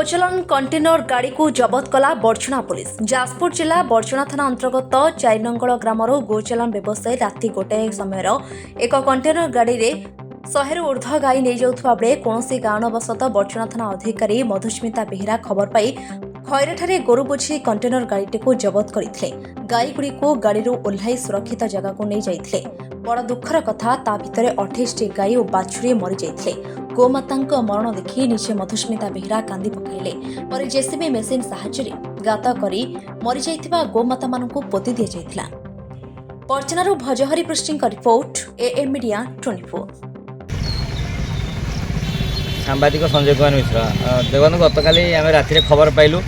गोचलन container गाड़ी को जबत कला बर्छुणा पुलिस। जाजपुर जिला बर्छुणा थाना अंतर्गत चारिनंगल ग्रामर गोचलन व्यवसायी राति गोटाए समय एक कंटेनर गाड़ी रे 100 रु ऊर्ध्व गाई नहीं जाउथबा बेले कोनोसी कारणवशत बर्छुणा थाना अधिकारी मधुस्मिता बेहेरा खबर पाई खैराठारे गोरु बोझी कंटेनर गाड़ीटी को जबत करथिले। गाई गुड़ी को गाड़ी ओह्लाई सुरक्षित जगह को नहीं जाइथिले। बड़ दुखर कथा ता भितरे 28 गाई और बाछुरी मरी जाइथिले। गोमातांक मरण देखि निजे मधुस्मिता बेहेरा कांदी पकाइले। पर जेसीबी मेसिन साहाय्य गात करी मरी जाइथिबा गोमाता मानकु पोती दिया जाइथिला। पर्चनारू भजहरी पृष्ठिंक रिपोर्ट एएम मीडिया 24। सांबादिक संजय कुमार मिश्र देखो गतकाली आम राति खबर पाइलु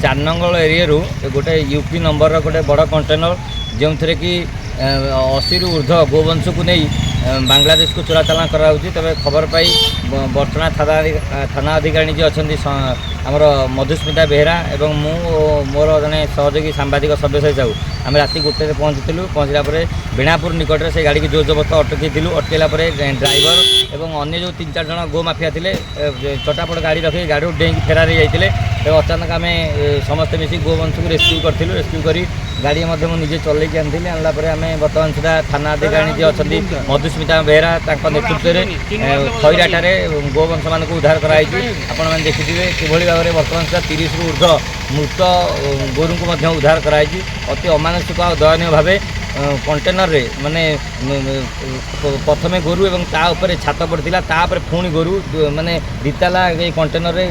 चारनंगल एरिया गोटे यूपी नंबर गोटे बड़ कंटेनर जो थे कि 80 रु ऊर्ध्व गोवंश को नहीं बांग्लादेश को चोराचालान कराऊँ। तेज खबर पाई बर्छुणा थाना अधिकारी जी अच्छा आमर मधुस्मिता बेहेरा एवं मु मोर जने सहयोगी सांबादिक सब्यसाई साहू आम राति गोटे पहुँचीलु। पहुँचला बेणापुर निकट से गाड़ी की जोर जबरदस्त अटकईलु। अटकला ड्राइवर एवं अन्य जो 3-4 जन गो माफिया थे चटापट गाड़ी रखी गाड़ी डेईं फेरार जाते। अचानक आम समस्ते मिसी गोवंश को रेस्क्यू करूँ। रेस्क्यू कर गाड़ी मुझे चलैक आनी आनला आम बर्तमान सुधा थाना अधिकारी जी अच्छा मधुस्मिता बेहेरा नेतृत्व में खैराठारे गोवंश मान उद्धार कराई। आपण मैंने देखिए किभली भाव में बर्तमान सुधा 30 रु ऊर्ध्व मृत गोरु को उद्धार कराई। अति अमानुषिक और दयनीय भाव कंटेनर रे माने प्रथमे गोरु एवं तापर छात पड़ता तापर पुणी गोरु माने दिताला कंटेनर रे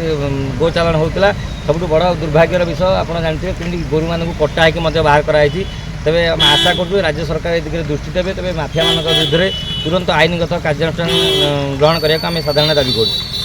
गोचालन होता। सबुठ बड़ दुर्भाग्यर विषय आप जानते कमी गोरु मानक कटा होकर बाहर कराई। तेरे आम आशा करूँ राज्य सरकार ए दिगरे दृष्टि देवे। तेज माफिया मान विरुद्ध तुरंत आईनगत कार्यानुष्ठान ग्रहण करने को आम साधारण दाबी करूँ।